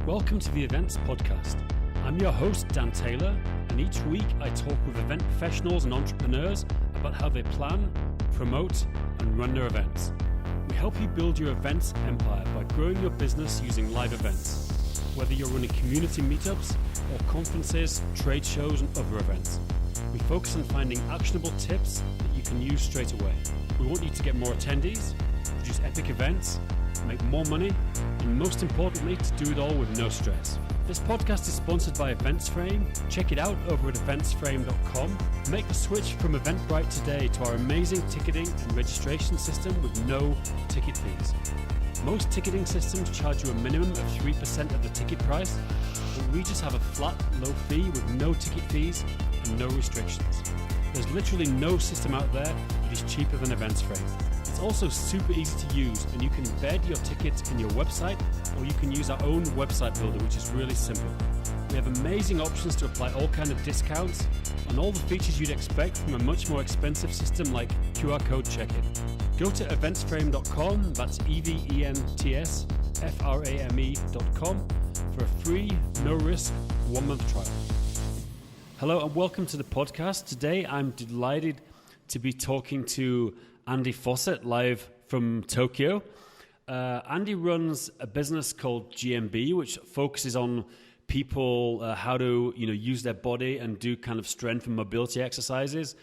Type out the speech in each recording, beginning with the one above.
Welcome to the Events Podcast. I'm your host, Dan Taylor, and each week I talk with event professionals and entrepreneurs about how they plan, promote, and run their events. We help you build your events empire by growing your business using live events, whether you're running community meetups or conferences, trade shows, and other events. We focus on finding actionable tips that you can use straight away. We want you to get more attendees, produce epic events, make more money, and most importantly, to do it all with no stress. This podcast is sponsored by EventsFrame. Check it out over at eventsframe.com. Make the switch from Eventbrite today to our amazing ticketing and registration system with no ticket fees. Most ticketing systems charge you a minimum of 3% of the ticket price, but we just have a flat, low fee with no ticket fees and no restrictions. There's literally no system out there that is cheaper than EventsFrame. It's also super easy to use, and you can embed your tickets in your website, or you can use our own website builder, which is really simple. We have amazing options to apply all kinds of discounts and all the features you'd expect from a much more expensive system like QR code check-in. Go to eventsframe.com, that's eventsframe.com, for a free, no-risk, 1-month trial. Hello and welcome to the podcast. Today I'm delighted to be talking to Andy Fossett live from Tokyo. Andy runs a business called GMB, which focuses on people how to use their body and do kind of strength and mobility exercises.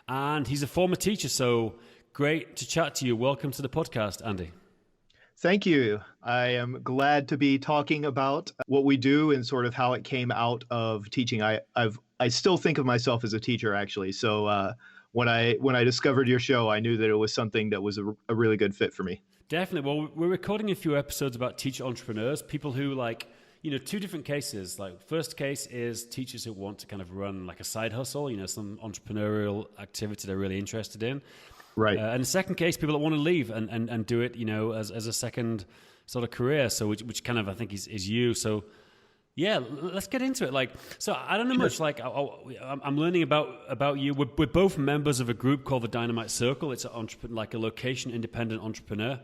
And he's a former teacher, so great to chat to you. Welcome to the podcast, Andy. Thank you. I am glad to be talking about what we do and sort of how it came out of teaching. I still think of myself as a teacher, actually. So when I discovered your show, I knew that it was something that was a really good fit for me. Definitely. Well, we're recording a few episodes about teacher entrepreneurs, people who two different cases. Like first case is teachers who want to kind of run like a side hustle, some entrepreneurial activity they're really interested in. Right. And the second case, people that want to leave and do it, as a second sort of career. So which kind of I think is you. So yeah, let's get into it. So I don't know much. I'm learning about you. We're both members of a group called the Dynamite Circle. It's a location independent entrepreneur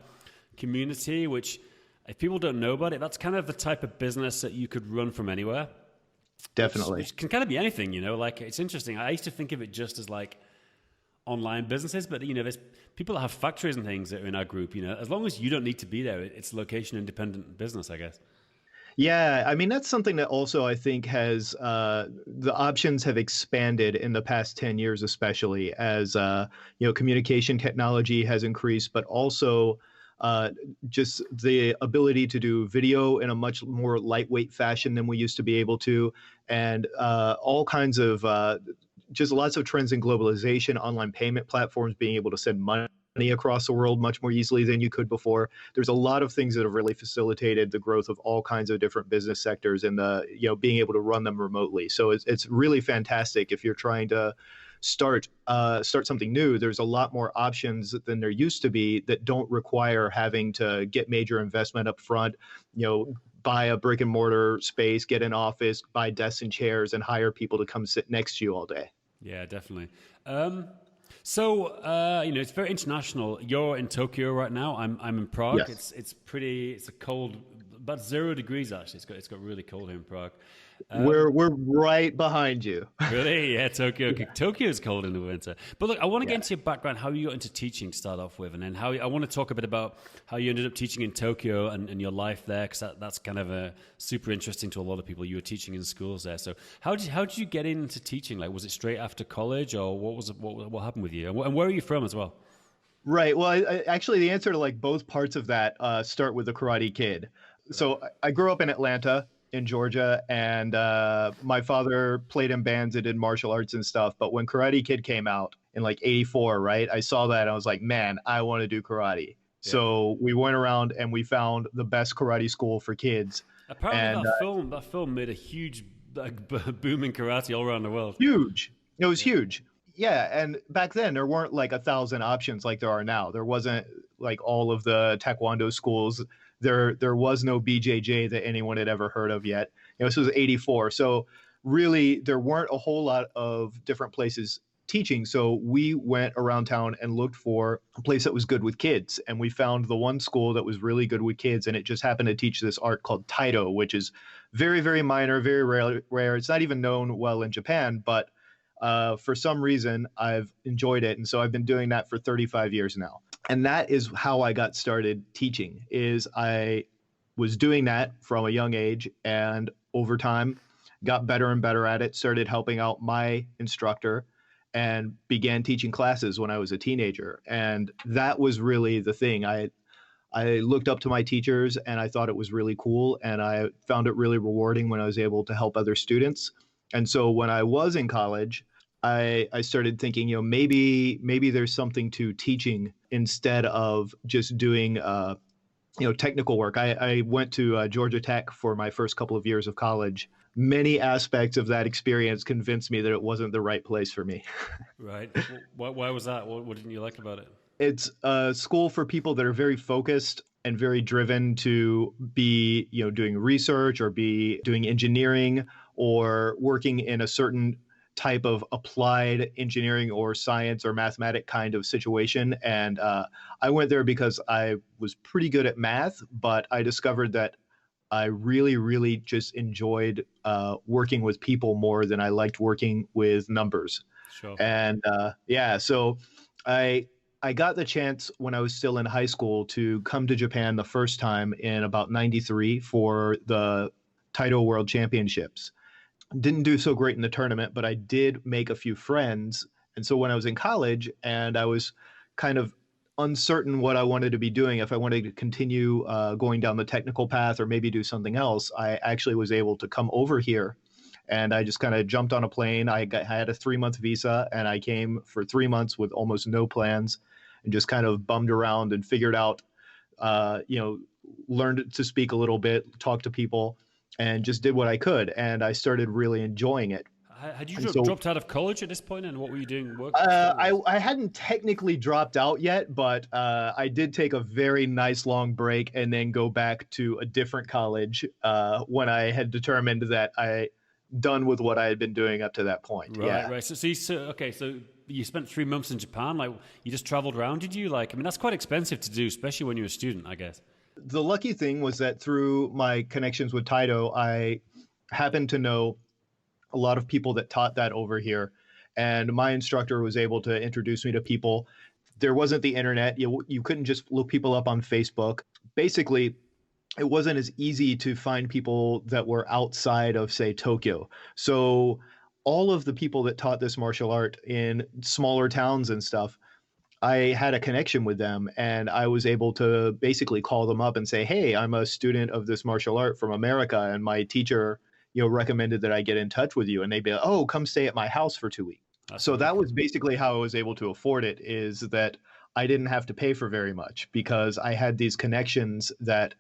community. Which, if people don't know about it, that's kind of the type of business that you could run from anywhere. Definitely, which can kind of be anything. It's interesting. I used to think of it just as online businesses, but there's people that have factories and things that are in our group. As long as you don't need to be there, it's location independent business, I guess. Yeah, I mean, that's something that also I think has the options have expanded in the past 10 years, especially as communication technology has increased, but also just the ability to do video in a much more lightweight fashion than we used to be able to, and all kinds of just lots of trends in globalization, online payment platforms being able to send money across the world much more easily than you could before. There's a lot of things that have really facilitated the growth of all kinds of different business sectors and being able to run them remotely. So it's really fantastic if you're trying to start something new. There's a lot more options than there used to be that don't require having to get major investment up front, buy a brick and mortar space, get an office, buy desks and chairs, and hire people to come sit next to you all day. Yeah, definitely. So it's very international. You're in Tokyo right now. I'm in Prague. Yes. It's a cold, about 0 degrees actually. It's got really cold here in Prague. We're right behind you. Really? Yeah, Tokyo. Tokyo is cold in the winter. But look, I want to get into your background, how you got into teaching to start off with, and then how I want to talk a bit about how you ended up teaching in Tokyo and your life there, because that's kind of super interesting to a lot of people. You were teaching in schools there. So how did you get into teaching? Was it straight after college, or what happened with you? And where are you from as well? Right. Well, I actually, the answer to both parts of that start with the Karate Kid. So I grew up in Atlanta, in Georgia, and my father played in bands and did martial arts and stuff. But when Karate Kid came out in '84, right, I saw that and I was like, man, I want to do karate. Yeah. So we went around and we found the best karate school for kids. Apparently that film made a huge boom in karate all around the world. Huge. It was huge. Yeah, and back then there weren't 1,000 options like there are now. There wasn't all of the taekwondo schools. There was no BJJ that anyone had ever heard of yet. This was '84, so really there weren't a whole lot of different places teaching. So we went around town and looked for a place that was good with kids. And we found the one school that was really good with kids. And it just happened to teach this art called Taito, which is very, very minor, very rare. It's not even known well in Japan, but for some reason, I've enjoyed it. And so I've been doing that for 35 years now. And that is how I got started teaching, is I was doing that from a young age, and over time got better and better at it, started helping out my instructor, and began teaching classes when I was a teenager. And that was really the thing. I looked up to my teachers and I thought it was really cool. And I found it really rewarding when I was able to help other students. And so when I was in college, I started thinking, maybe there's something to teaching instead of just doing, technical work. I went to Georgia Tech for my first couple of years of college. Many aspects of that experience convinced me that it wasn't the right place for me. Right. Why was that? What didn't you like about it? It's a school for people that are very focused and very driven to be, doing research or be doing engineering or working in a certain type of applied engineering or science or mathematic kind of situation. And I went there because I was pretty good at math, but I discovered that I really, really just enjoyed working with people more than I liked working with numbers. Sure. And so I got the chance when I was still in high school to come to Japan the first time in about 93 for the Taito World Championships. Didn't do so great in the tournament, but I did make a few friends. And so when I was in college and I was kind of uncertain what I wanted to be doing, if I wanted to continue going down the technical path or maybe do something else, I actually was able to come over here. And I just kind of jumped on a plane. I had a 3-month visa, and I came for 3 months with almost no plans and just kind of bummed around and figured out, learned to speak a little bit, talk to people, and just did what I could. And I started really enjoying it. Had you dropped out of college at this point, and what were you doing? I hadn't technically dropped out yet, but I did take a very nice long break and then go back to a different college when I had determined that I done with what I had been doing up to that point. Right. So you spent 3 months in Japan. Like, you just traveled around, did you? That's quite expensive to do, especially when you're a student, I guess. The lucky thing was that through my connections with Taito, I happened to know a lot of people that taught that over here. And my instructor was able to introduce me to people. There wasn't the internet. You couldn't just look people up on Facebook. Basically, it wasn't as easy to find people that were outside of, say, Tokyo. So all of the people that taught this martial art in smaller towns and stuff, I had a connection with them, and I was able to basically call them up and say, hey, I'm a student of this martial art from America, and my teacher, recommended that I get in touch with you. And they'd be like, oh, come stay at my house for 2 weeks. So that was basically how I was able to afford it, is that I didn't have to pay for very much because I had these connections that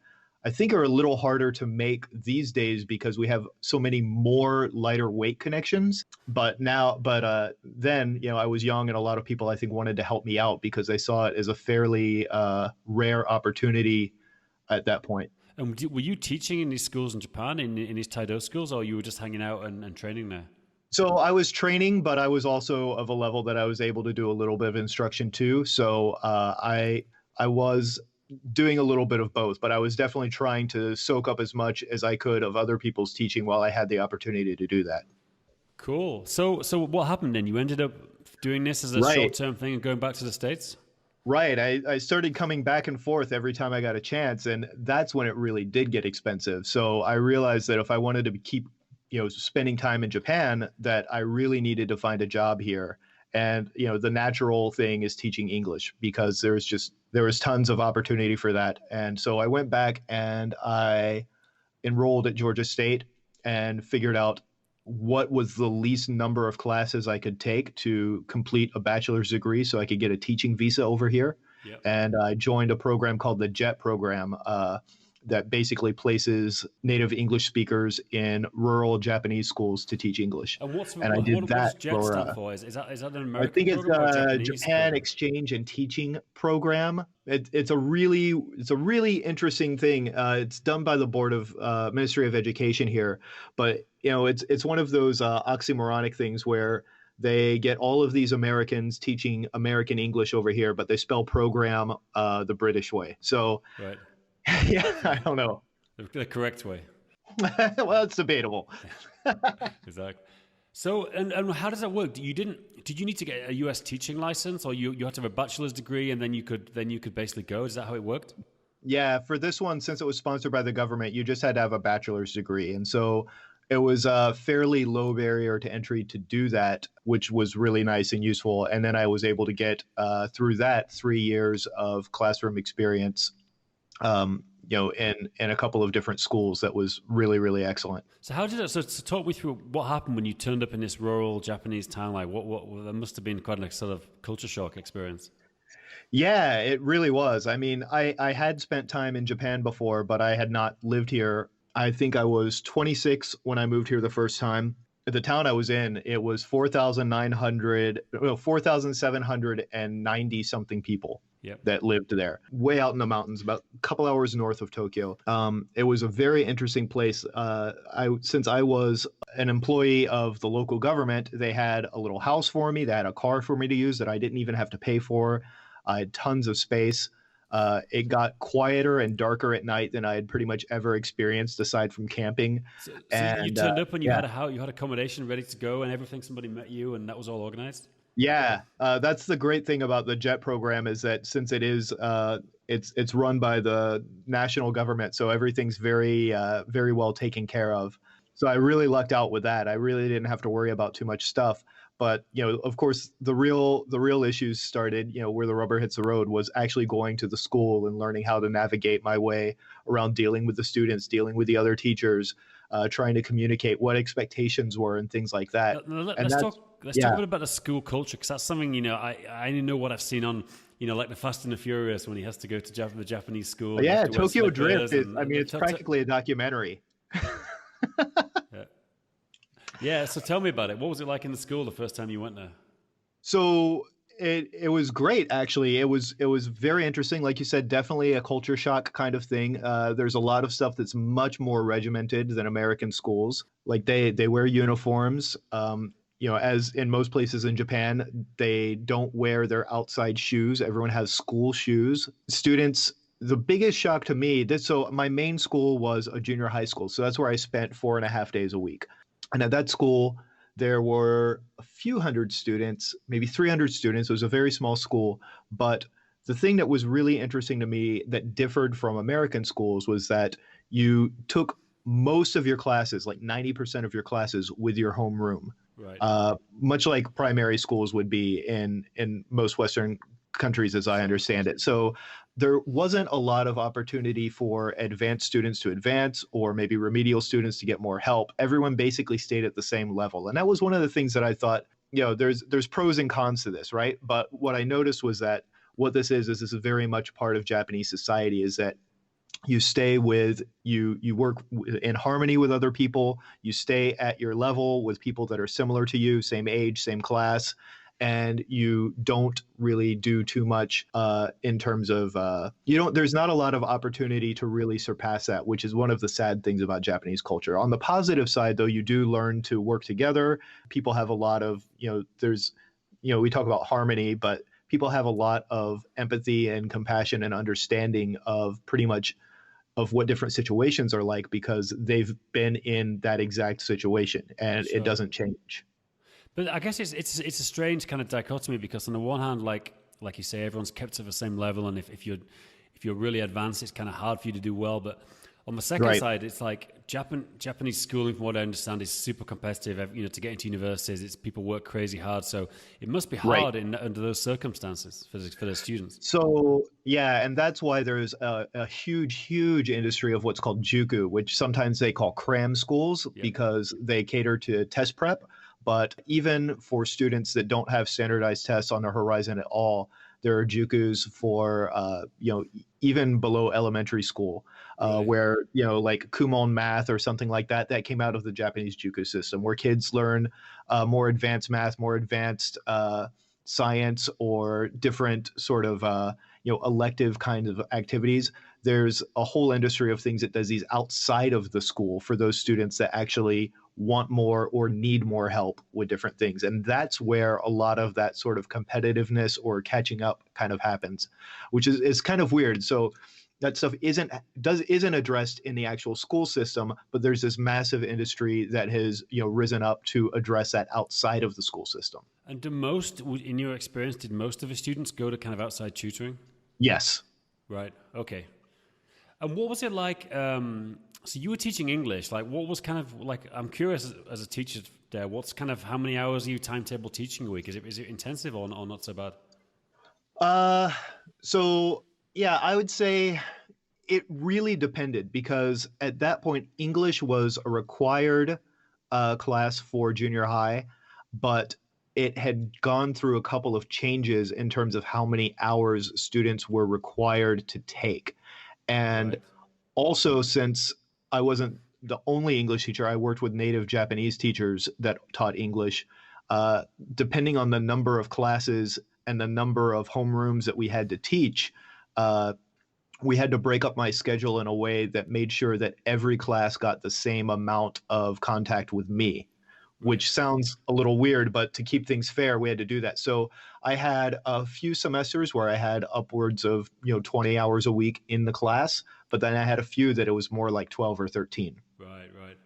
I think are a little harder to make these days because we have so many more lighter weight connections. But then, I was young, and a lot of people, I think, wanted to help me out because they saw it as a fairly rare opportunity at that point. And were you teaching in these schools in Japan, in these Taito schools, or you were just hanging out and training there? So I was training, but I was also of a level that I was able to do a little bit of instruction too. So I was doing a little bit of both, but I was definitely trying to soak up as much as I could of other people's teaching while I had the opportunity to do that. Cool. So what happened then? You ended up doing this as a short-term thing and going back to the States? Right. I started coming back and forth every time I got a chance, and that's when it really did get expensive. So I realized that if I wanted to keep, spending time in Japan, that I really needed to find a job here. And, the natural thing is teaching English because there was tons of opportunity for that. And so I went back and I enrolled at Georgia State and figured out what was the least number of classes I could take to complete a bachelor's degree so I could get a teaching visa over here. Yep. And I joined a program called the JET program that basically places native English speakers in rural Japanese schools to teach English. And I did that does JET stand for? Is that an American I think program it's Japan Exchange and Teaching Program. It's a really interesting thing. It's done by the Board of Ministry of Education here, but it's one of those oxymoronic things where they get all of these Americans teaching American English over here, but they spell program the British way. So, Right. yeah, I don't know. The correct way. Well, it's debatable. Exactly. So, and how does that work? Did you need to get a US teaching license, or you had to have a bachelor's degree and then you could basically go? Is that how it worked? Yeah, for this one, since it was sponsored by the government, you just had to have a bachelor's degree. And so it was a fairly low barrier to entry to do that, which was really nice and useful. And then I was able to get through that 3 years of classroom experience, in a couple of different schools. That was really, really excellent. So how did it? So talk me through what happened when you turned up in this rural Japanese town. Like, what that must have been quite a sort of culture shock experience. Yeah, it really was. I mean, I had spent time in Japan before, but I had not lived here. I think I was 26 when I moved here the first time. The town I was in, it was 4,790 something people Yep. that lived there, way out in the mountains, about a couple hours north of Tokyo. It was a very interesting place. Since I was an employee of the local government, they had a little house for me. They had a car for me to use that I didn't even have to pay for. I had tons of space. It got quieter and darker at night than I had pretty much ever experienced, aside from camping. So And you turned up and you yeah, had a house, you had accommodation ready to go and everything. Somebody met you, and that was all organized. yeah, that's the great thing about the JET program, is that since it is it's run by the national government, so everything's very well taken care of. So I really lucked out with that. I really didn't have to worry about too much stuff. But of course, the real issues started, where the rubber hits the road, was actually going to the school and learning how to navigate my way around, dealing with the students, dealing with the other teachers, trying to communicate what expectations were and things like that. And Let's that's talk. Let's talk a yeah. bit about the school culture, because that's something I only know what I've seen on like the Fast and the Furious, when he has to go to the Japanese school. And he Yeah, has to wear Tokyo slippers Drift is, I mean, it's t- t- practically a documentary. yeah. Yeah. So tell me about it. What was it like in the school the first time you went there? So it was great, actually. It was very interesting. Like you said, definitely a culture shock kind of thing. There's a lot of stuff that's much more regimented than American schools. Like they wear uniforms. As in most places in Japan, they don't wear their outside shoes. Everyone has school shoes. Students, the biggest shock to me, so my main school was a junior high school. So that's where I spent 4.5 days a week. And at that school, there were a few hundred students, maybe 300 students. It was a very small school. But the thing that was really interesting to me that differed from American schools was that you took most of your classes, like 90% of your classes, with your homeroom, Right. much like primary schools would be in most Western countries, as I understand it. So there wasn't a lot of opportunity for advanced students to advance, or maybe remedial students to get more help. Everyone basically stayed at the same level. And that was one of the things that I thought, there's pros and cons to this, right? But what I noticed was that what this is this is very much part of Japanese society, is that you stay with you work in harmony with other people. You stay at your level with people that are similar to you, same age, same class, and you don't really do too much in terms of there's not a lot of opportunity to really surpass that, which is one of the sad things about Japanese culture. On the positive side, though, you do learn to work together. People have a lot of we talk about harmony, but people have a lot of empathy and compassion and understanding of pretty much of what different situations are like, because they've been in that exact situation, and it Sure. doesn't change. But I guess it's a strange kind of dichotomy, because on the one hand, like you say, everyone's kept at the same level, and if you're really advanced, it's kind of hard for you to do well. But on the second Right. side, it's like Japanese schooling, from what I understand, is super competitive. To get into universities, it's people work crazy hard, so it must be Right. hard under those circumstances for the students. So yeah, and that's why there's a huge industry of what's called juku, which sometimes they call cram schools, Yeah. because they cater to test prep. But even for students that don't have standardized tests on their horizon at all, there are jukus for even below elementary school, Really? where like Kumon math or something like that, that came out of the Japanese juku system, where kids learn more advanced math, more advanced science, or different sort of elective kind of activities there's a whole industry of things that does these outside of the school for those students that actually want more or need more help with different things. And that's where a lot of that sort of competitiveness or catching up kind of happens, which is kind of weird. So that stuff isn't addressed in the actual school system, but there's this massive industry that has, risen up to address that outside of the school system. And in your experience, did most of the students go to kind of outside tutoring? Yes. Right. Okay. And what was it like? So you were teaching English. Like, what was kind of like? I'm curious as a teacher there. What's kind of how many hours are you timetable teaching a week? Is it intensive or not so bad? So yeah, I would say it really depended because at that point, English was a required class for junior high, but it had gone through a couple of changes in terms of how many hours students were required to take. And Right. also, since I wasn't the only English teacher, I worked with native Japanese teachers that taught English. Depending on the number of classes and the number of homerooms that we had to teach, we had to break up my schedule in a way that made sure that every class got the same amount of contact with me, which sounds a little weird, but to keep things fair, we had to do that. So I had a few semesters where I had upwards of 20 hours a week in the class, but then I had a few that it was more like 12 or 13. Right. Right.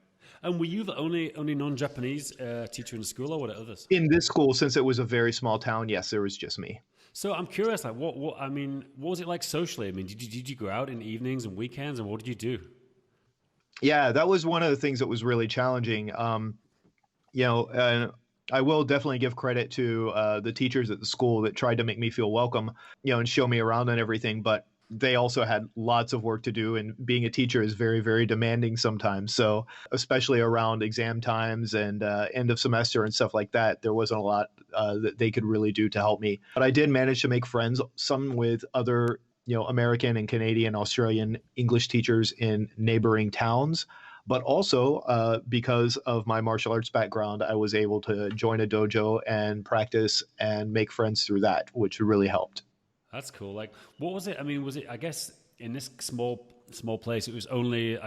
And were you the only non-Japanese teacher in the school, or were there others? In this school, since it was a very small town, yes, there was just me. So I'm curious, like, what was it like socially? I mean, did you go out in evenings and weekends, and what did you do? Yeah, that was one of the things that was really challenging. And I will definitely give credit to the teachers at the school that tried to make me feel welcome, and show me around and everything. But they also had lots of work to do, and being a teacher is very, very demanding sometimes. So especially around exam times and end of semester and stuff like that, there wasn't a lot that they could really do to help me. But I did manage to make friends, some with other, American and Canadian, Australian English teachers in neighboring towns. But also because of my martial arts background, I was able to join a dojo and practice and make friends through that, which really helped. That's cool. Like, what was it? I mean, was it? I guess in this small place, it was only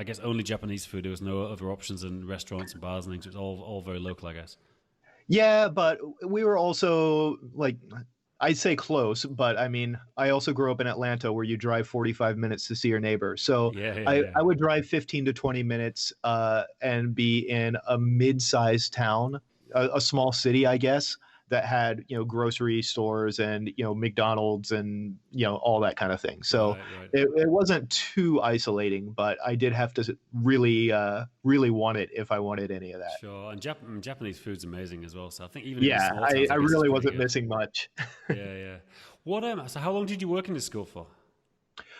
Japanese food. There was no other options in restaurants and bars and things. It was all very local, I guess. Yeah, but we were also like, I'd say close, but I mean, I also grew up in Atlanta where you drive 45 minutes to see your neighbor. So Yeah, yeah, I, yeah. I would drive 15 to 20 minutes and be in a mid-sized town, a small city, I guess, that had, grocery stores and, McDonald's and, all that kind of thing. So Right, right. it wasn't too isolating, but I did have to really want it if I wanted any of that. Sure. And Japanese food's amazing as well. So I think even in the Yeah, small towns, I I guess it's really pretty wasn't good. missing much. Yeah, yeah. So how long did you work in this school for?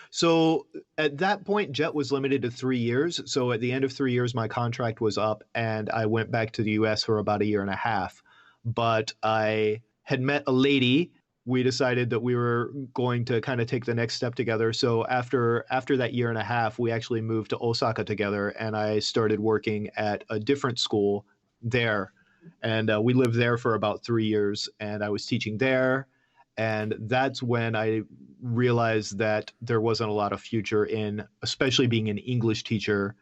So at that point, Jet was limited to 3 years. So at the end of 3 years, my contract was up and I went back to the US for about a year and a half. But I had met a lady. We decided that we were going to kind of take the next step together. So after that year and a half, we actually moved to Osaka together and I started working at a different school there. And we lived there for about 3 years and I was teaching there. And that's when I realized that there wasn't a lot of future in, especially being an English teacher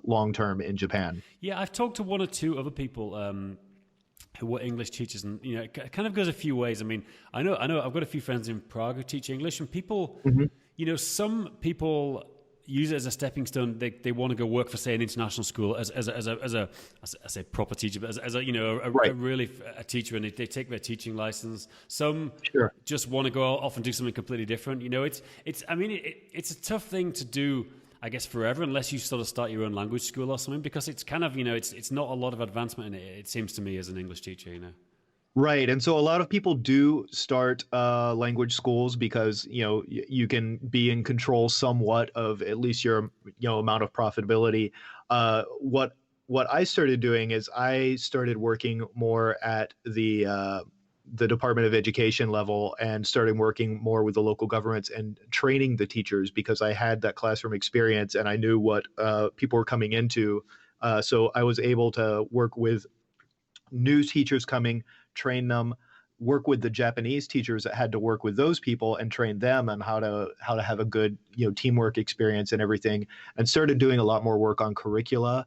long term in Japan. Yeah, I've talked to one or two other people who were English teachers, and it kind of goes a few ways. I mean, I know, I've got a few friends in Prague who teach English, and people, some people use it as a stepping stone. They want to go work for, say, an international school as a I say proper teacher, but as a Right. really a teacher, and they take their teaching license. Some Sure. just want to go off and do something completely different. It's I mean, it's a tough thing to do, I guess, forever, unless you sort of start your own language school or something, because it's kind of, it's not a lot of advancement in it, it seems to me, as an English teacher. Right. And so a lot of people do start language schools because, you can be in control somewhat of at least your, amount of profitability. What I started doing is I started working more at the Department of Education level and started working more with the local governments and training the teachers because I had that classroom experience and I knew what people were coming into. So I was able to work with new teachers coming, train them, work with the Japanese teachers that had to work with those people and train them on how to have a good, teamwork experience and everything, and started doing a lot more work on curricula,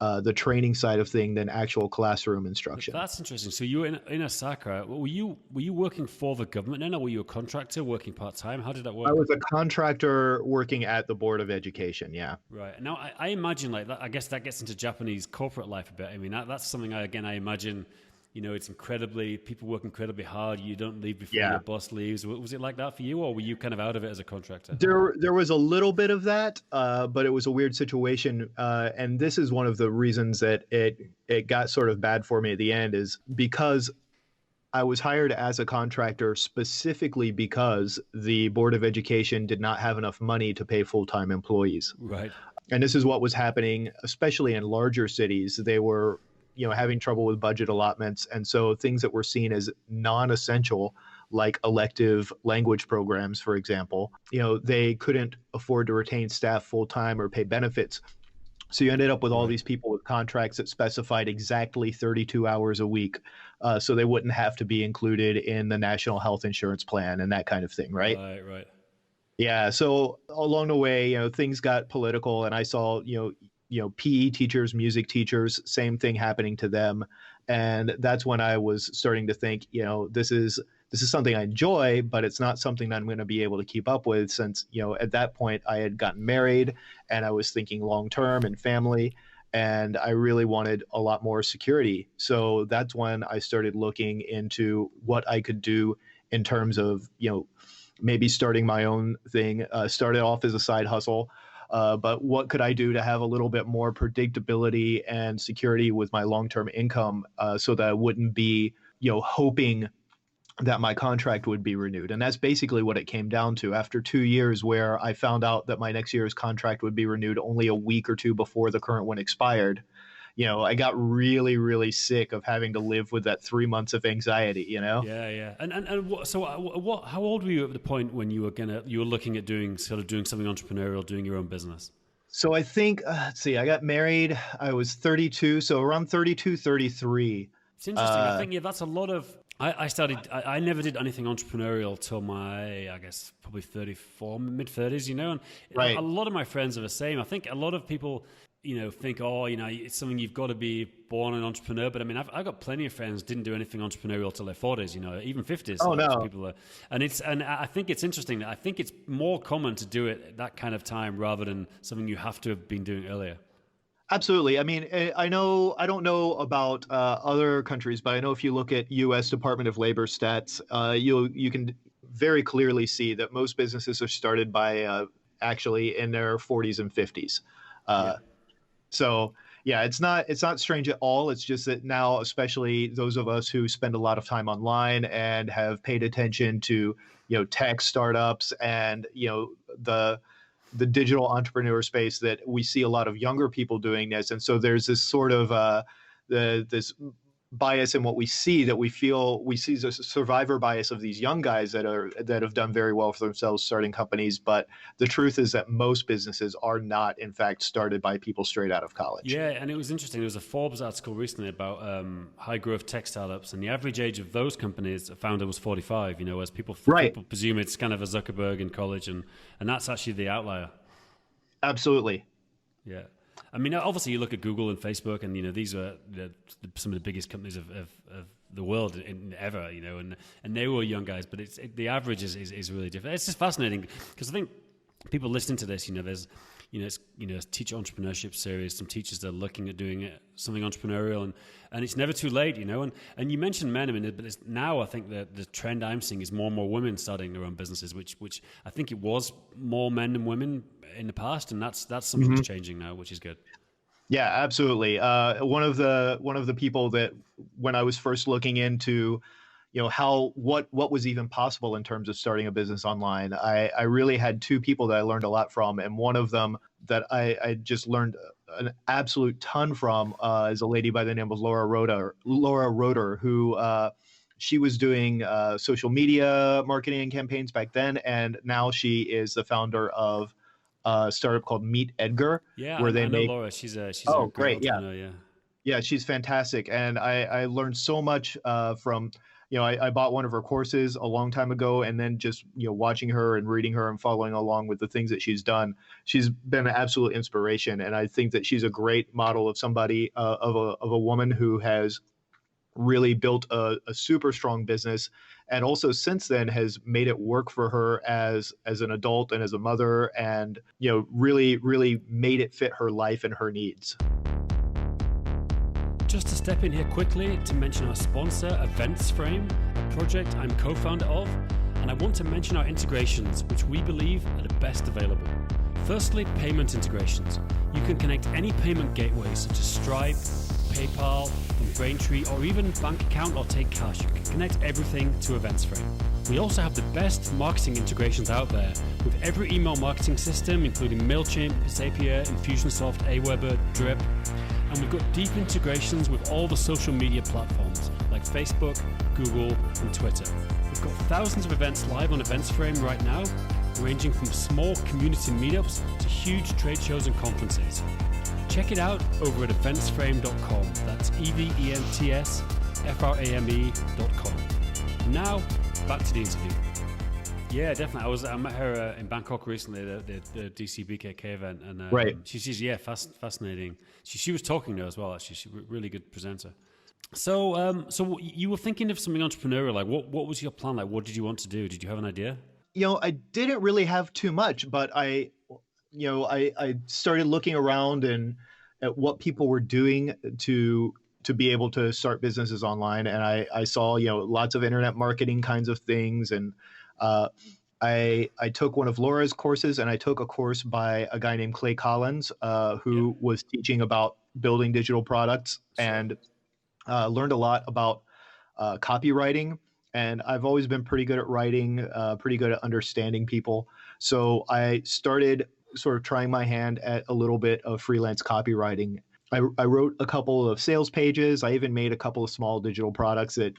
the training side of thing than actual classroom instruction. That's interesting. So you were in Osaka. Were you working for the government then, or were you a contractor working part-time? How did that work? I was a contractor working at the Board of Education. Yeah. Right. Now, I imagine like that, I guess that gets into Japanese corporate life a bit. I mean, that's something I imagine, it's people work incredibly hard. You don't leave before your boss leaves. Was it like that for you, or were you kind of out of it as a contractor? There was a little bit of that, but it was a weird situation. And this is one of the reasons that it got sort of bad for me at the end, is because I was hired as a contractor specifically because the Board of Education did not have enough money to pay full-time employees. Right. And this is what was happening, especially in larger cities. They were having trouble with budget allotments. And so things that were seen as non-essential, like elective language programs, for example, they couldn't afford to retain staff full-time or pay benefits. So you ended up with all these people with contracts that specified exactly 32 hours a week. So they wouldn't have to be included in the national health insurance plan and that kind of thing, right? Right. Yeah. So along the way, things got political, and I saw, PE teachers, music teachers, same thing happening to them. And that's when I was starting to think, this is something I enjoy, but it's not something that I'm going to be able to keep up with, since, at that point I had gotten married and I was thinking long-term and family, and I really wanted a lot more security. So that's when I started looking into what I could do in terms of, maybe starting my own thing. Started off as a side hustle. But what could I do to have a little bit more predictability and security with my long-term income, so that I wouldn't be, hoping that my contract would be renewed. And that's basically what it came down to. After 2 years where I found out that my next year's contract would be renewed only a week or two before the current one expired, I got really, really sick of having to live with that 3 months of anxiety, Yeah. How old were you at the point when you were looking at doing something entrepreneurial, doing your own business? So I think, let's see, I got married, I was 32. So around 32, 33. It's interesting. I think, that's a lot of, I never did anything entrepreneurial till my, I guess, probably 34, mid 30s, and right. A lot of my friends are the same. I think a lot of people, think, it's something you've got to be born an entrepreneur. But I mean, I've got plenty of friends didn't do anything entrepreneurial till their 40s, even 50s. Oh, no. People are, and I think it's interesting. I think it's more common to do it at that kind of time rather than something you have to have been doing earlier. Absolutely. I mean, I don't know about other countries, but I know if you look at U.S. Department of Labor stats, you can very clearly see that most businesses are started by actually in their 40s and 50s. So yeah, it's not strange at all. It's just that now, especially those of us who spend a lot of time online and have paid attention to, tech startups and, the digital entrepreneur space, that we see a lot of younger people doing this. And so there's this sort of this bias in what we see, that we see the survivor bias of these young guys that have done very well for themselves starting companies. But the truth is that most businesses are not, in fact, started by people straight out of college. Yeah, and it was interesting. There was a Forbes article recently about high growth tech startups, and the average age of those companies, a founder was 45. As people presume it's kind of a Zuckerberg in college, and that's actually the outlier. Absolutely. Yeah. I mean, obviously, you look at Google and Facebook, and these are some of the biggest companies of the world ever. And they were young guys, but the average is really different. It's just fascinating because I think people listening to this, there's teacher entrepreneurship series. Some teachers that are looking at doing something entrepreneurial, and it's never too late. And you mentioned men, but now I think that the trend I'm seeing is more and more women starting their own businesses, which I think it was more men than women in the past, and that's something that's changing now, which is good. Yeah, absolutely. One of the people that, when I was first looking into, what was even possible in terms of starting a business online, I really had two people that I learned a lot from, and one of them that I just learned an absolute ton from is a lady by the name of Laura Roeder, who she was doing social media marketing campaigns back then, and now she is the founder of a startup called Meet Edgar. Yeah, where I know Laura. She's a great. entrepreneur, Yeah, she's fantastic, and I learned so much from I bought one of her courses a long time ago, and then just, watching her and reading her and following along with the things that she's done, she's been an absolute inspiration. And I think that she's a great model of somebody, of a woman who has really built a super strong business, and also since then has made it work for her as an adult and as a mother, and really made it fit her life and her needs. Just to step in here quickly to mention our sponsor, EventsFrame, a project I'm co-founder of, and I want to mention our integrations, which we believe are the best available. Firstly, payment integrations. You can connect any payment gateway such as Stripe, PayPal, from Braintree, or even bank account or take cash. You can connect everything to EventsFrame. We also have the best marketing integrations out there with every email marketing system, including MailChimp, Zapier, Infusionsoft, Aweber, Drip. And we've got deep integrations with all the social media platforms like Facebook, Google, and Twitter. We've got thousands of events live on EventsFrame right now, ranging from small community meetups to huge trade shows and conferences. Check it out over at eventsframe.com. That's eventsframe.com. Now, back to the interview. Yeah, definitely. I met her in Bangkok recently, the DCBKK event, and right. She's fascinating. She was talking there as well. Actually, she's a really good presenter. So you were thinking of something entrepreneurial. Like, what was your plan? Like, what did you want to do? Did you have an idea? I didn't really have too much, but I started looking around and at what people were doing to be able to start businesses online, and I saw lots of internet marketing kinds of things, and I took one of Laura's courses, and I took a course by a guy named Clay Collins, who was teaching about building digital products, and learned a lot about copywriting. And I've always been pretty good at writing, pretty good at understanding people. So I started sort of trying my hand at a little bit of freelance copywriting. I wrote a couple of sales pages. I even made a couple of small digital products that,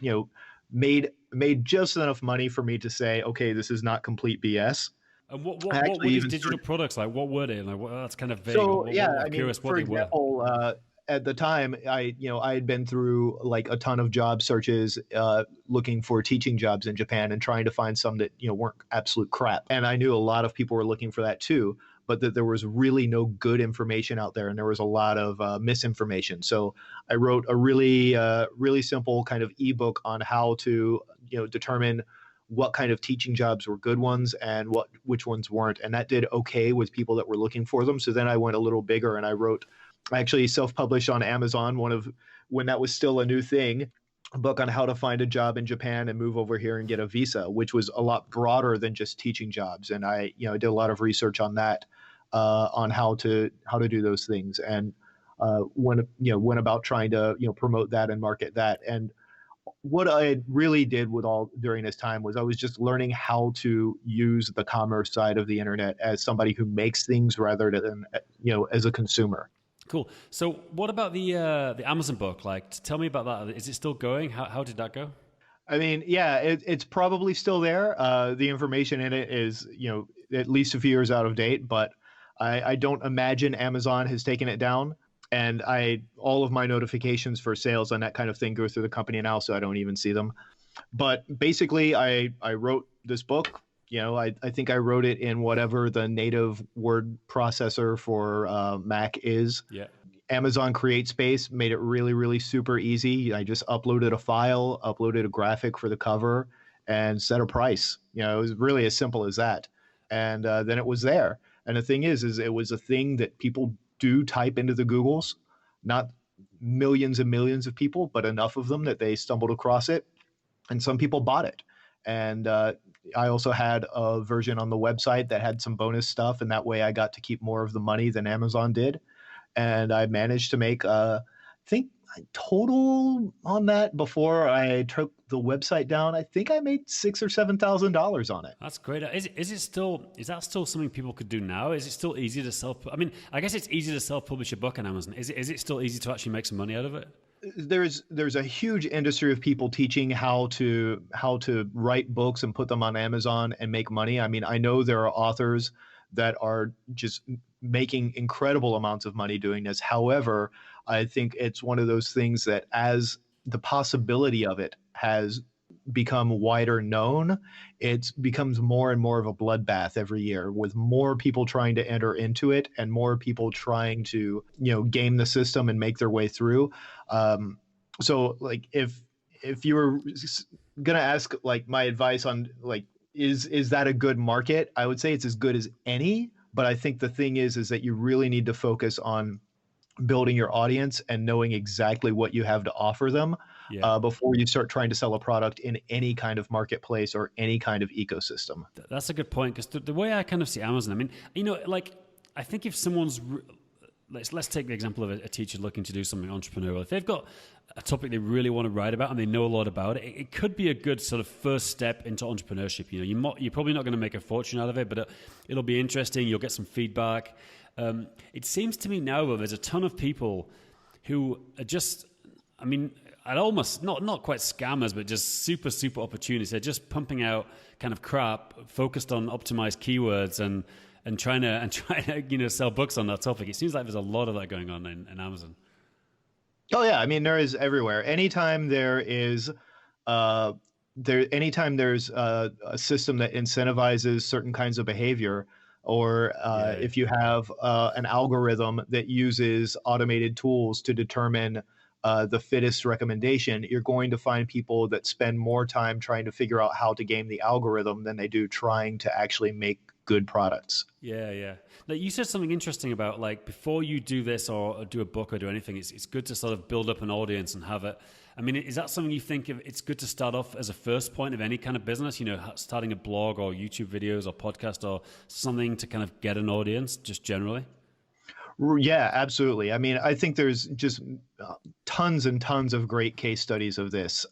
made just enough money for me to say, okay, this is not complete BS. And what were these digital products like? What were they? Like, that's kind of vague. So I'm curious what for they example, were. At the time, I had been through like a ton of job searches, looking for teaching jobs in Japan and trying to find some that weren't absolute crap. And I knew a lot of people were looking for that too, but that there was really no good information out there, and there was a lot of misinformation. So I wrote a really simple kind of ebook on how to determine what kind of teaching jobs were good ones and which ones weren't, and that did okay with people that were looking for them. So then I went a little bigger, and I actually self-published on Amazon, when that was still a new thing, a book on how to find a job in Japan and move over here and get a visa, which was a lot broader than just teaching jobs. And I did a lot of research on that, on how to do those things, and went about trying to promote that and market that. And what I really did during this time was I was just learning how to use the commerce side of the internet as somebody who makes things rather than as a consumer. Cool. So what about the Amazon book? Like, tell me about that. Is it still going? How did that go? I mean, yeah, it's probably still there. The information in it is, at least a few years out of date, but I don't imagine Amazon has taken it down. And all of my notifications for sales and that kind of thing go through the company now, so I don't even see them. But basically, I wrote this book. I think I wrote it in whatever the native word processor for Mac is. Yeah. Amazon CreateSpace made it really, really super easy. I just uploaded a file, uploaded a graphic for the cover, and set a price. It was really as simple as that. And then it was there. And the thing is it was a thing that people do type into the Googles, not millions and millions of people, but enough of them that they stumbled across it. And some people bought it. And I also had a version on the website that had some bonus stuff. And that way I got to keep more of the money than Amazon did. And I managed to make, I think, total on that before I took the website down, I think I made $6,000 or $7,000 on it. That's great. Is that still something people could do now? Is it still easy to I guess it's easy to self-publish a book on Amazon. Is it still easy to actually make some money out of it? There's a huge industry of people teaching how to write books and put them on Amazon and make money. I mean, I know there are authors that are just making incredible amounts of money doing this. However, I think it's one of those things that, as the possibility of it has become wider known, it becomes more and more of a bloodbath every year, with more people trying to enter into it and more people trying to, game the system and make their way through. So like if you were gonna ask like my advice on like is that a good market? I would say it's as good as any. But I think the thing is that you really need to focus on building your audience and knowing exactly what you have to offer them Yeah. before you start trying to sell a product in any kind of marketplace or any kind of ecosystem. That's a good point, because the way I kind of see Amazon, I mean, like I think if someone's let's take the example of a teacher looking to do something entrepreneurial. If they've got a topic they really want to write about and they know a lot about it, it could be a good sort of first step into entrepreneurship. You're probably not going to make a fortune out of it, but it'll be interesting. You'll get some feedback. It seems to me now, though, there's a ton of people who are just, I mean, I'd almost not quite scammers, but just super opportunities. They're just pumping out kind of crap focused on optimized keywords and trying to sell books on that topic. It seems like there's a lot of that going on in Amazon. Oh yeah, I mean there is everywhere. Anytime there's a system that incentivizes certain kinds of behavior, or if you have an algorithm that uses automated tools to determine the fittest recommendation, you're going to find people that spend more time trying to figure out how to game the algorithm than they do trying to actually make good products. Yeah. Now, you said something interesting about like before you do this or do a book or do anything, it's good to sort of build up an audience and have it. I mean, is that something you think it's good to start off as a first point of any kind of business, starting a blog or YouTube videos or podcast or something to kind of get an audience just generally? Yeah, absolutely. I mean, I think there's just tons and tons of great case studies of this.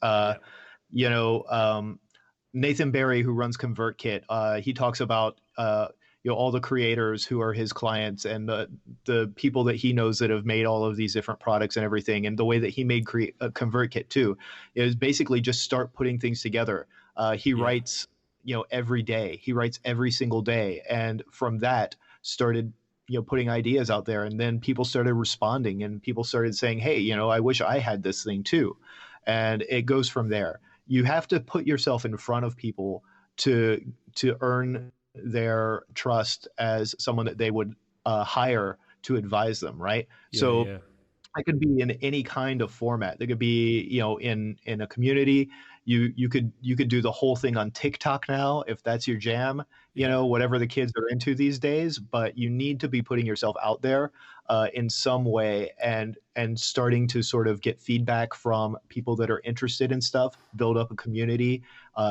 Nathan Barry, who runs ConvertKit, he talks about all the creators who are his clients and the people that he knows that have made all of these different products and everything. And the way that he made ConvertKit too is basically just start putting things together. He writes, every day. He writes every single day, and from that started putting ideas out there, and then people started responding and people started saying, hey, I wish I had this thing too. And it goes from there. You have to put yourself in front of people to earn their trust as someone that they would hire to advise them, right? So it could be in any kind of format. It could be, in a community. You could do the whole thing on TikTok now if that's your jam, whatever the kids are into these days. But you need to be putting yourself out there in some way and starting to sort of get feedback from people that are interested in stuff, build up a community,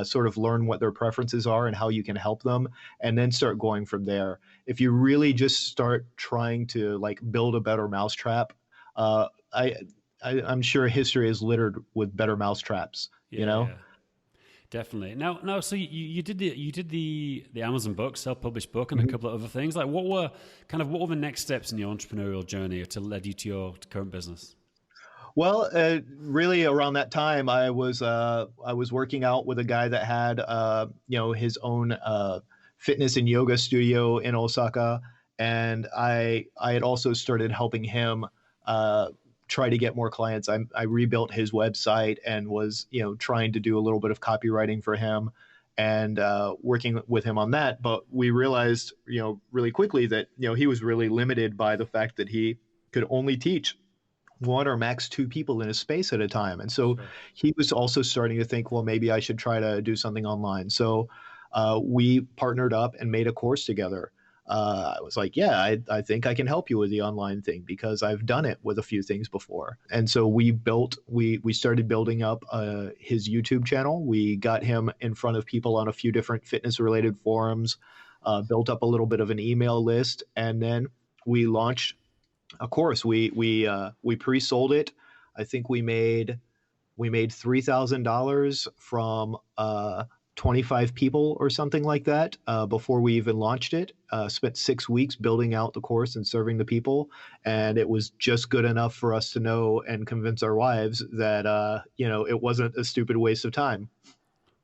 sort of learn what their preferences are and how you can help them, and then start going from there. If you really just start trying to like build a better mousetrap, I'm sure history is littered with better mousetraps. Yeah, definitely. Now, so you did the Amazon book, self-published book, and a couple of other things. Like, what were the next steps in your entrepreneurial journey to lead you to your current business? Well, really around that time, I was working out with a guy that had his own fitness and yoga studio in Osaka, and I had also started helping him try to get more clients. I rebuilt his website and was trying to do a little bit of copywriting for him and working with him on that. But we realized really quickly that he was really limited by the fact that he could only teach one or max two people in a space at a time. And so he was also starting to think, well, maybe I should try to do something online. So we partnered up and made a course together. I was like, yeah, I think I can help you with the online thing because I've done it with a few things before. And so we started building up his YouTube channel. We got him in front of people on a few different fitness related forums, built up a little bit of an email list, and then we launched a course. We pre-sold it. I think we made $3,000 from 25 people or something like that before we even launched it. Spent 6 weeks building out the course and serving the people, and it was just good enough for us to know and convince our wives that it wasn't a stupid waste of time.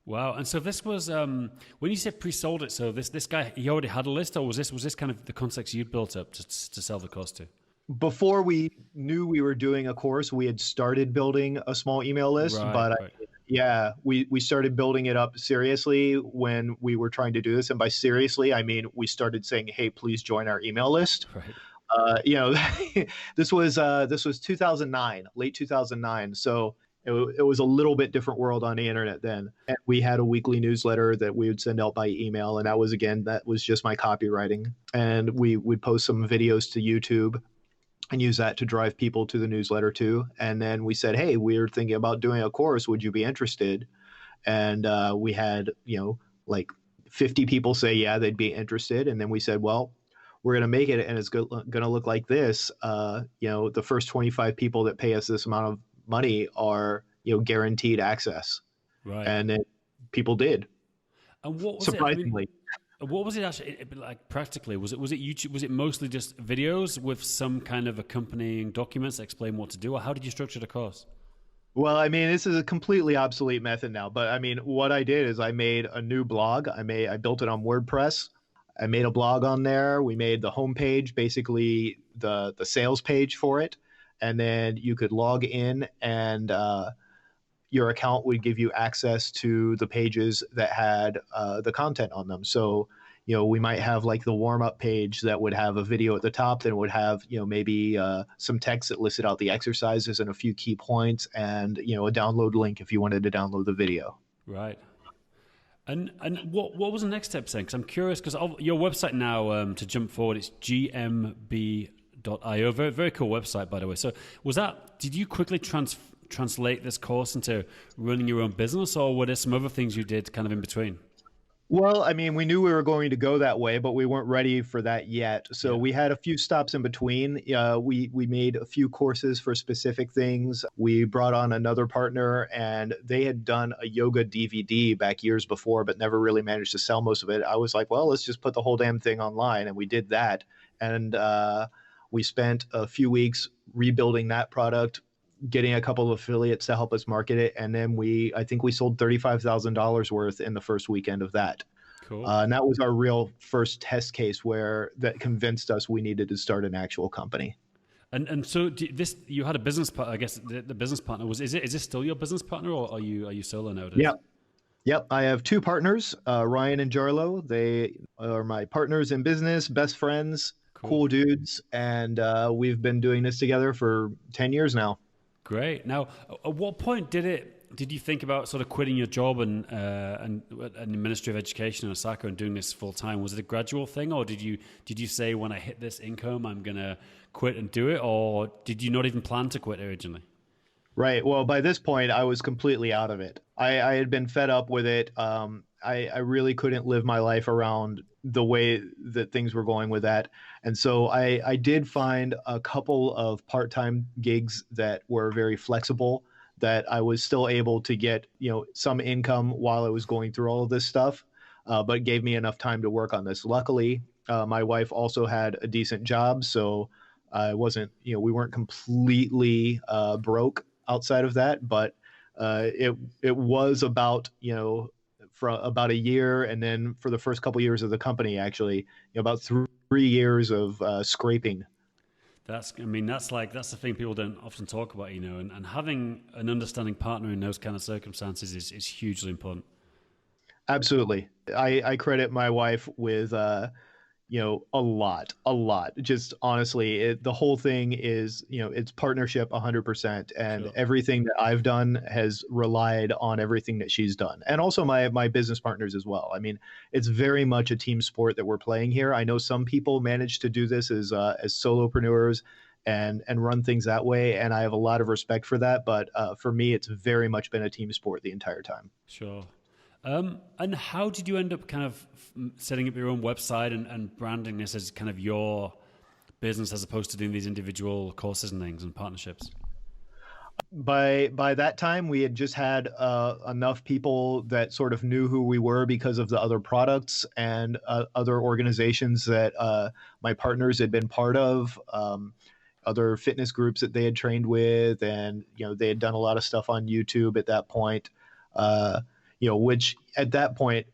Wow! And so this was when you said pre-sold it. So this guy, he already had a list, or was this kind of the context you'd built up to sell the course to? Before we knew we were doing a course, we had started building a small email list, but Yeah, we started building it up seriously when we were trying to do this, and by seriously, I mean we started saying, "Hey, please join our email list." Right. You know, this was 2009, late 2009. So it was a little bit different world on the internet then. And we had a weekly newsletter that we would send out by email, and that was just my copywriting. And we would post some videos to YouTube and use that to drive people to the newsletter too. And then we said, "Hey, we're thinking about doing a course. Would you be interested?" And we had, like 50 people say, yeah, they'd be interested. And then we said, well, we're going to make it and it's going to look like this. The first 25 people that pay us this amount of money are, guaranteed access. Right. And then people did. And what was surprisingly. What was it actually like practically? Was it YouTube? Was it mostly just videos with some kind of accompanying documents that explain what to do? Or how did you structure the course? Well, I mean, this is a completely obsolete method now, but I mean, what I did is I made a new blog. I built it on WordPress. I made a blog on there. We made the homepage, basically the sales page for it. And then you could log in and your account would give you access to the pages that had the content on them. So, we might have like the warm-up page that would have a video at the top, then would have, maybe some text that listed out the exercises and a few key points and, a download link if you wanted to download the video. Right. And what was the next step then? Because I'm curious, because your website now, to jump forward, it's gmb.io. Very, very cool website, by the way. So did you quickly translate this course into running your own business, or were there some other things you did kind of in between? Well, I mean, we knew we were going to go that way, but we weren't ready for that yet. So we had a few stops in between. We made a few courses for specific things. We brought on another partner, and they had done a yoga DVD back years before, but never really managed to sell most of it. I was like, well, let's just put the whole damn thing online. And we did that. And we spent a few weeks rebuilding that product, getting a couple of affiliates to help us market it. And then I think we sold $35,000 worth in the first weekend of that. Cool. And that was our real first test case that convinced us we needed to start an actual company. And so you had a business partner, I guess the business partner is this still your business partner, or are you solo nowadays? Yep. I have two partners, Ryan and Jarlo. They are my partners in business, best friends, cool dudes. And we've been doing this together for 10 years now. Great. Now, at what point did you think about sort of quitting your job and the Ministry of Education in Osaka and doing this full time? Was it a gradual thing, or did you say, when I hit this income, I'm gonna quit and do it, or did you not even plan to quit originally? Right. Well, by this point, I was completely out of it. I had been fed up with it. I really couldn't live my life around the way that things were going with that. And so I did find a couple of part-time gigs that were very flexible, that I was still able to get, some income while I was going through all of this stuff, but gave me enough time to work on this. Luckily, my wife also had a decent job, so I wasn't, we weren't completely broke outside of that, but it was about, for about a year, and then for the first couple of years of the company, actually, about 3 years of scraping. That's the thing people don't often talk about, and having an understanding partner in those kind of circumstances is hugely important. Absolutely. I credit my wife with, a lot. Just honestly, the whole thing is, it's partnership 100%. And Sure. Everything that I've done has relied on everything that she's done. And also my business partners as well. I mean, it's very much a team sport that we're playing here. I know some people manage to do this as solopreneurs and run things that way. And I have a lot of respect for that. But for me, it's very much been a team sport the entire time. Sure. And how did you end up kind of setting up your own website and branding this as kind of your business as opposed to doing these individual courses and things and partnerships? By that time, we had just had enough people that sort of knew who we were because of the other products and other organizations that my partners had been part of, other fitness groups that they had trained with, and they had done a lot of stuff on YouTube at that point. Which at that point,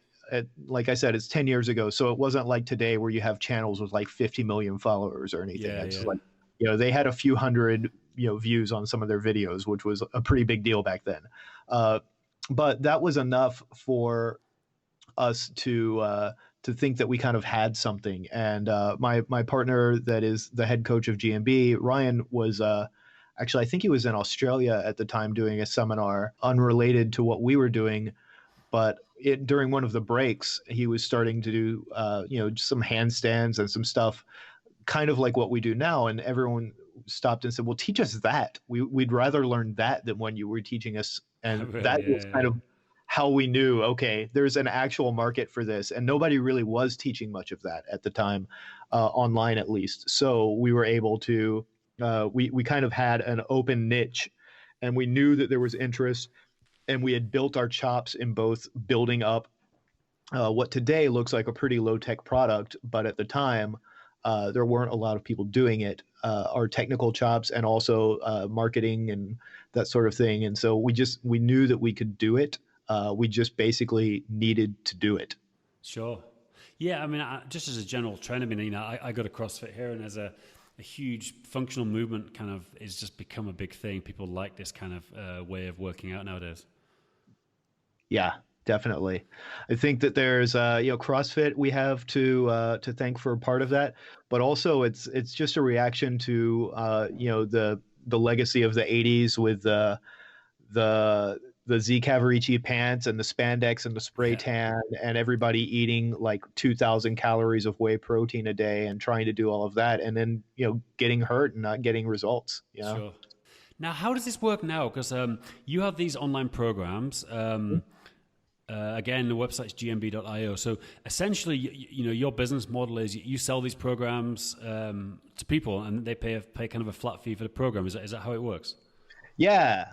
like I said, it's 10 years ago. So it wasn't like today where you have channels with like 50 million followers or anything. It's like, they had a few hundred, views on some of their videos, which was a pretty big deal back then. but that was enough for us to think that we kind of had something. And my partner, that is the head coach of GMB, Ryan, was actually, I think he was in Australia at the time doing a seminar unrelated to what we were doing. But during one of the breaks, he was starting to do some handstands and some stuff, kind of like what we do now. And everyone stopped and said, "Well, teach us that. We'd rather learn that than when you were teaching us." And Really, that yeah, was yeah, kind yeah. of how we knew, okay, there's an actual market for this. And nobody really was teaching much of that at the time, online at least. So we were able to, we kind of had an open niche, and we knew that there was interest, and we had built our chops in both building up what today looks like a pretty low tech product, but at the time, there weren't a lot of people doing it. Our technical chops and also marketing and that sort of thing. And so we knew that we could do it. We just basically needed to do it. Sure. Yeah, I mean, just as a general trend, I mean, I go to CrossFit here, and as a huge functional movement kind of is just become a big thing. People like this kind of way of working out nowadays. Yeah, definitely. I think that there's CrossFit we have to thank for part of that, but also it's just a reaction to the legacy of the '80s with the the Z Cavarici pants and the spandex and the spray Yeah, tan and everybody eating like 2,000 calories of whey protein a day and trying to do all of that, and then getting hurt and not getting results. sure. Now, how does this work now? Because you have these online programs. Again, the website's gmb.io. So essentially, your business model is you sell these programs to people, and they pay kind of a flat fee for the program. Is that how it works? Yeah,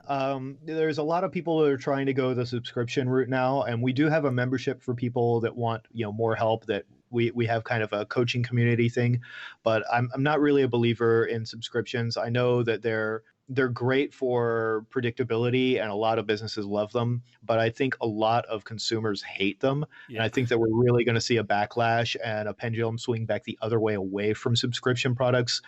there's a lot of people that are trying to go the subscription route now, and we do have a membership for people that want more help. That we have kind of a coaching community thing, but I'm not really a believer in subscriptions. I know that they're great for predictability, and a lot of businesses love them, but I think a lot of consumers hate them, and Yeah. I think that we're really going to see a backlash and a pendulum swing back the other way away from subscription products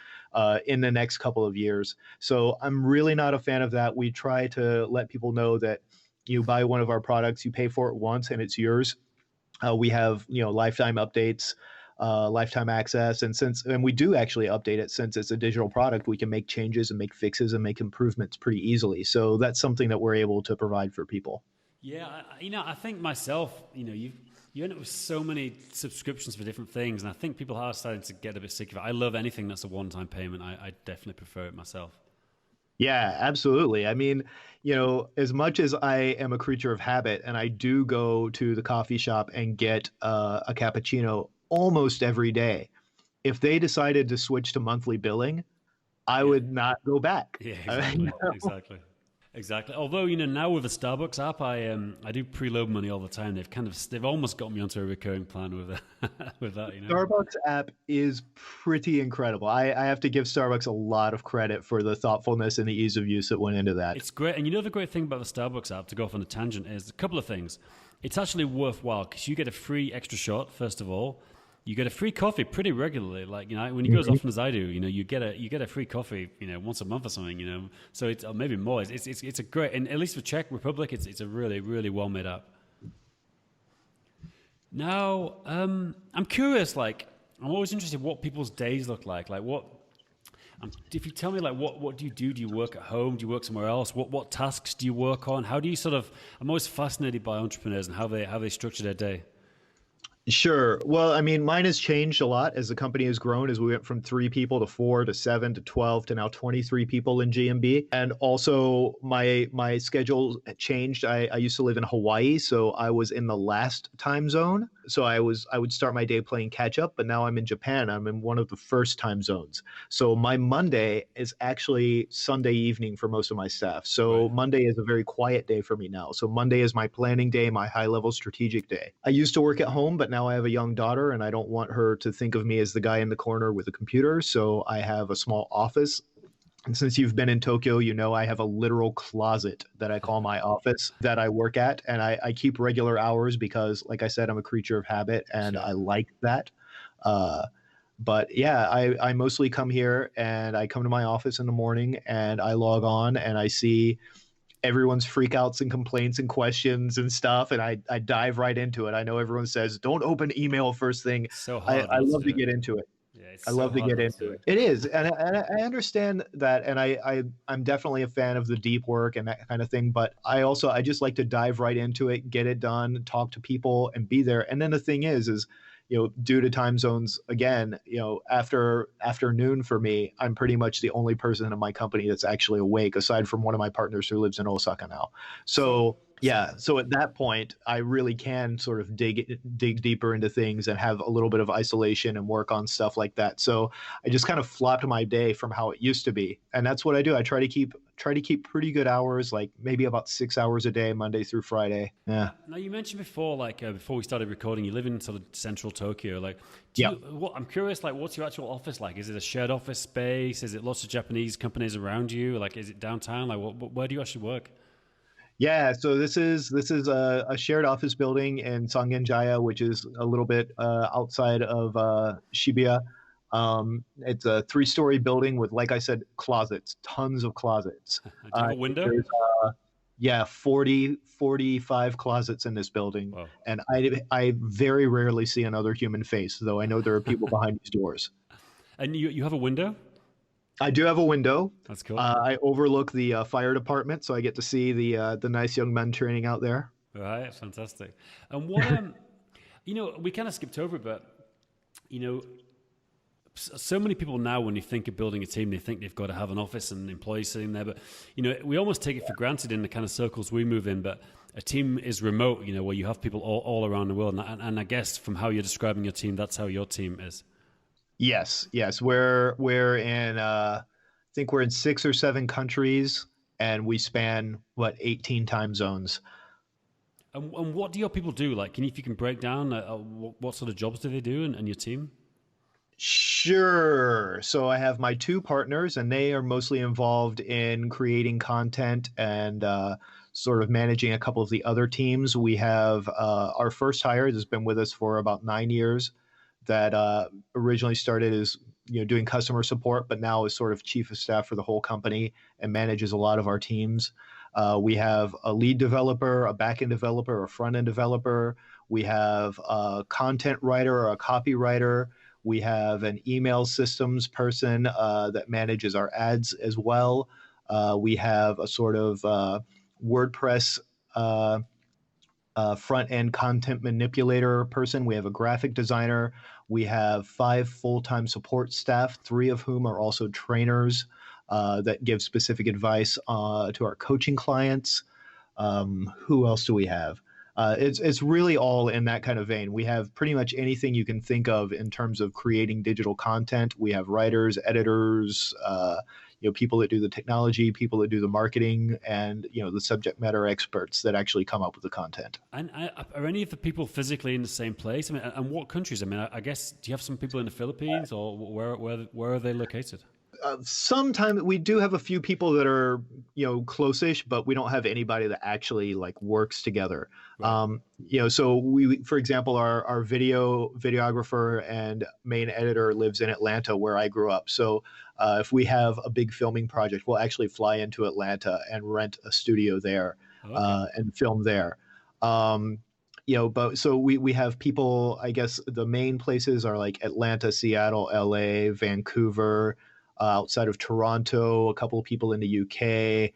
in the next couple of years. So I'm really not a fan of that. We try to let people know that you buy one of our products, you pay for it once, and it's yours. We have lifetime updates, lifetime access, and we do actually update it. Since it's a digital product, we can make changes and make fixes and make improvements pretty easily. So that's something that we're able to provide for people. Yeah, I think myself, you end up with so many subscriptions for different things, and I think people are starting to get a bit sick of it. I love anything that's a one-time payment. I definitely prefer it myself. Yeah, absolutely. I mean, as much as I am a creature of habit and I do go to the coffee shop and get a cappuccino almost every day, if they decided to switch to monthly billing, I Yeah, would not go back. yeah, exactly, exactly. Exactly. Although now with the Starbucks app, I do preload money all the time. They've almost got me onto a recurring plan with with that. Starbucks app is pretty incredible. I have to give Starbucks a lot of credit for the thoughtfulness and the ease of use that went into that. It's great, and the great thing about the Starbucks app, to go off on a tangent, is a couple of things. It's actually worthwhile because you get a free extra shot. First of all, you get a free coffee pretty regularly. Like when you go as Mhm. often as I do, you get a free coffee, once a month or something. So it's or maybe more. It's a great, and at least for Czech Republic, it's a really really well made app. Now, I'm curious. Like, I'm always interested what people's days look like. Like, if you tell me, like, what do you do? Do you work at home? Do you work somewhere else? What tasks do you work on? How do you sort of? I'm always fascinated by entrepreneurs and how they structure their day. Sure. Well, I mean, mine has changed a lot as the company has grown, as we went from 3 people to 4 to 7 to 12 to now 23 people in GMB. And also my schedule changed. I used to live in Hawaii, so I was in the last time zone. So I would start my day playing catch up, but now I'm in Japan. I'm in one of the first time zones. So my Monday is actually Sunday evening for most of my staff. So Right. Monday is a very quiet day for me now. So Monday is my planning day, my high level strategic day. I used to work at home, but now I have a young daughter and I don't want her to think of me as the guy in the corner with a computer. So I have a small office. And since you've been in Tokyo, I have a literal closet that I call my office that I work at. And I keep regular hours because, like I said, I'm a creature of habit and Sure. I like that. Uh, but yeah, I mostly come here and I come to my office in the morning and I log on and I see everyone's freakouts and complaints and questions and stuff, and I dive right into it. I know everyone says don't open email first thing. So I, hard I not to love do to it. get into it. Yeah, it's I so love to hard get not to into do it. it. It is, and I understand that, and I'm definitely a fan of the deep work and that kind of thing. But I just like to dive right into it, get it done, talk to people, and be there. And then the thing is due to time zones, again, after afternoon for me, I'm pretty much the only person in my company that's actually awake, aside from one of my partners who lives in Osaka now. So, So sorry. yeah, so at that point, I really can sort of dig deeper into things and have a little bit of isolation and work on stuff like that. So I just kind of flopped my day from how it used to be, and that's what I do. I try to keep pretty good hours, like maybe about 6 hours a day, Monday through Friday. Yeah. Now you mentioned before, like before we started recording, you live in sort of central Tokyo. Like, Yeah. I'm curious, like, what's your actual office like? Is it a shared office space? Is it lots of Japanese companies around you? Like, is it downtown? Like, where do you actually work? Yeah, so this is a shared office building in Sangenjaya, which is a little bit outside of Shibuya. It's a three-story building with, like I said, closets, tons of closets. Do you have a window? There's yeah, 45 closets in this building, Wow. and I very rarely see another human face, though I know there are people behind these doors. And you have a window? I do have a window. That's cool. I overlook the fire department, so I get to see the nice young men training out there. Right, fantastic. And what we kind of skipped over it, but you know, so many people now, when you think of building a team, they think they've got to have an office and employees sitting there. But we almost take it for granted in the kind of circles we move in. But a team is remote, where you have people all around the world. And I guess from how you're describing your team, that's how your team is. Yes, yes. We're in I think we're in 6 or 7 countries, and we span 18 time zones. And what do your people do? Like, if you can break down what sort of jobs do they do and your team? Sure. So I have my two partners, and they are mostly involved in creating content and sort of managing a couple of the other teams. We have our first hire that's been with us for about 9 years, that originally started as doing customer support, but now is sort of chief of staff for the whole company and manages a lot of our teams. We have a lead developer, a backend developer, a front end developer. We have a content writer or a copywriter. We have an email systems person that manages our ads as well. We have a sort of WordPress front end content manipulator person. We have a graphic designer. We have 5 full-time support staff, 3 of whom are also trainers that give specific advice to our coaching clients. Who else do we have? It's really all in that kind of vein. We have pretty much anything you can think of in terms of creating digital content. We have writers, editors, people that do the technology, people that do the marketing, and the subject matter experts that actually come up with the content. And are any of the people physically in the same place? I mean, and what countries? I mean, I guess, do you have some people in the Philippines, or where are they located? Sometimes we do have a few people that are close-ish, but we don't have anybody that actually like works together. Right. So we, for example, our videographer and main editor lives in Atlanta, where I grew up. So if we have a big filming project, we'll actually fly into Atlanta and rent a studio there and film there. But so we have people. I guess the main places are like Atlanta, Seattle, LA, Vancouver. Outside of Toronto, a couple of people in the UK,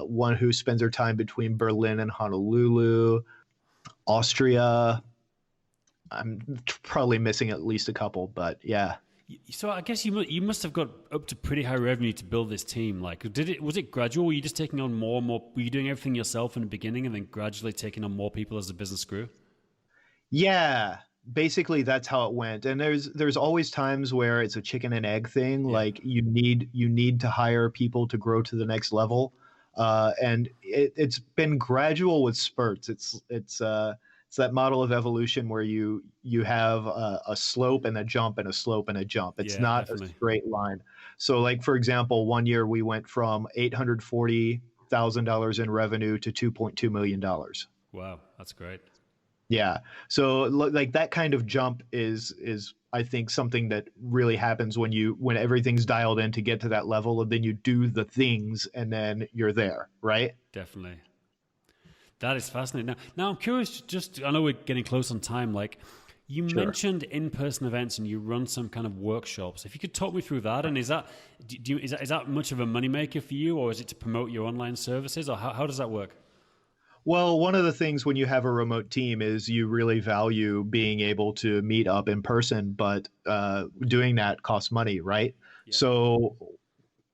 one who spends her time between Berlin and Honolulu, Austria. I'm probably missing at least a couple, but yeah. So I guess you must have got up to pretty high revenue to build this team. Like, was it gradual? Were you just taking on more and more? Were you doing everything yourself in the beginning and then gradually taking on more people as the business grew? Yeah. Basically, that's how it went. And there's always times where it's a chicken and egg thing. Yeah. Like you need to hire people to grow to the next level, and it's been gradual with spurts. It's that model of evolution where you have a slope and a jump and a slope and a jump. It's not definitely a straight line. So, like for example, one year we went from $840,000 in revenue to $2.2 million. Wow, that's great. Yeah. So like that kind of jump is I think something that really happens when everything's dialed in to get to that level, and then you do the things and then you're there, right? Definitely. That is fascinating. Now I'm curious, just, I know we're getting close on time, like you Sure. mentioned in-person events and you run some kind of workshops. If you could talk me through that, and is that much of a moneymaker for you, or is it to promote your online services, or how does that work? Well, one of the things when you have a remote team is you really value being able to meet up in person, but doing that costs money, right? Yeah. So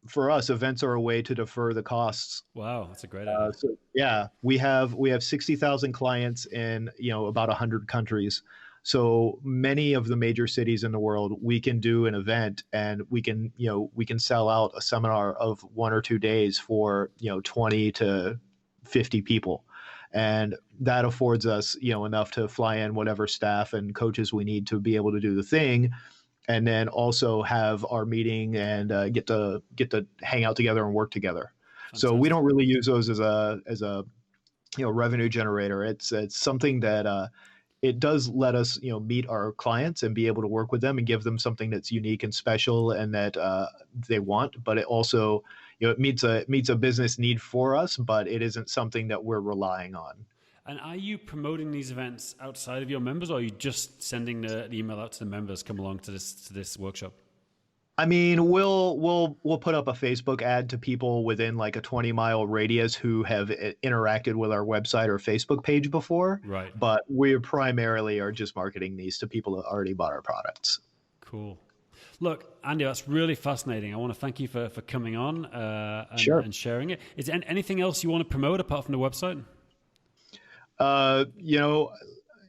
for us, events are a way to defer the costs. Wow, that's a great idea. So yeah, we have 60,000 clients in about 100 countries. So many of the major cities in the world, we can do an event and we can sell out a seminar of 1 or 2 days for 20 to 50 people. And that affords us enough to fly in whatever staff and coaches we need to be able to do the thing, and then also have our meeting and get to hang out together and work together. So we Fantastic. don't really use those as a revenue generator. It's something that it does let us meet our clients and be able to work with them and give them something that's unique and special and that they want. But it also it meets a business need for us, but it isn't something that we're relying on. And are you promoting these events outside of your members, or are you just sending the email out to the members, come along to this workshop? I mean, we'll put up a Facebook ad to people within like a 20-mile radius who have interacted with our website or Facebook page before. Right. But we primarily are just marketing these to people that already bought our products. Cool. Look, Andy, that's really fascinating. I want to thank you for coming on Sure. and sharing it. Is there anything else you want to promote apart from the website?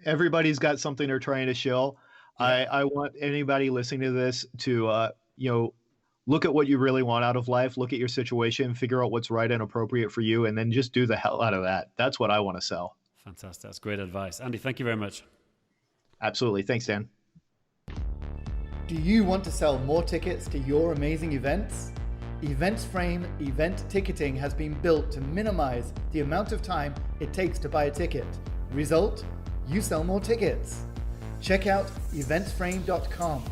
Everybody's got something they're trying to shill. Yeah. I want anybody listening to this to look at what you really want out of life, look at your situation, figure out what's right and appropriate for you, and then just do the hell out of that. That's what I want to sell. Fantastic. That's great advice. Andy, thank you very much. Absolutely. Thanks, Dan. Do you want to sell more tickets to your amazing events? EventsFrame event ticketing has been built to minimize the amount of time it takes to buy a ticket. Result? You sell more tickets. Check out eventsframe.com.